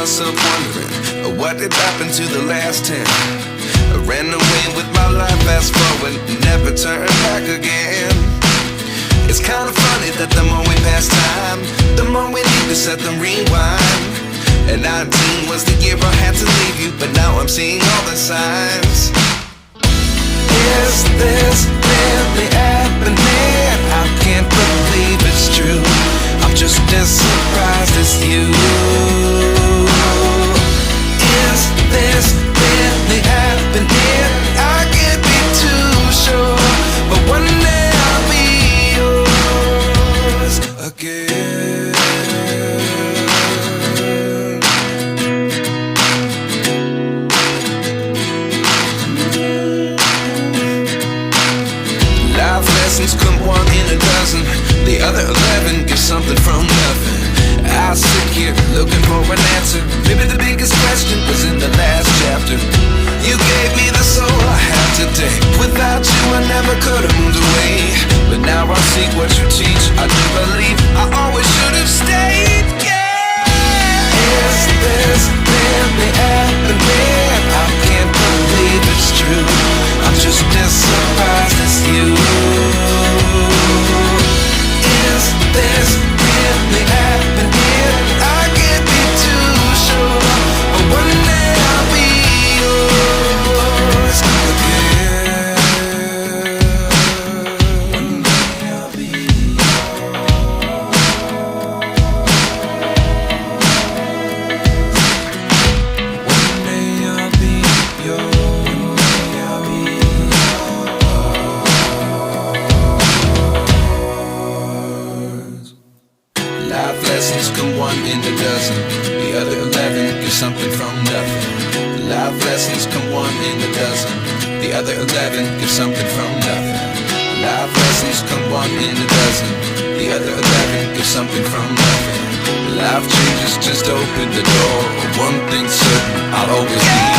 myself wondering what did happen to the last 10. I ran away with my life, fast forward, never turn back again. It's kinda funny that the more we pass time, the more we need to set them rewind. And 19 was the year I had to leave you, but now I'm seeing all the signs. Is this really happening? I can't believe it's true. I'm just as surprised as you. Is this really happening? I can't be too sure, but one day I'll be yours again. Life lessons come one in a dozen. The other 11 give something from nothing. I sit here looking for an answer. Maybe the biggest question was in the last chapter. You gave me the soul I have today. Without you I never could have moved away. But now I see what you teach. I do believe I always should have stayed. Yeah. Is this really happening? I can't believe it's true. I'm just as surprised as you. Is this really happening? I can't be too sure, but one day I'll be yours again. One day I'll be yours. One day I'll be yours. One day I'll be yours. Life lessons come one in a dozen. The other 11 give something from nothing. Life lessons come one in a dozen. The other 11 give something from nothing. Life lessons come one in a dozen. The other 11 give something from nothing. Life changes just open the door. One thing's certain, I'll always be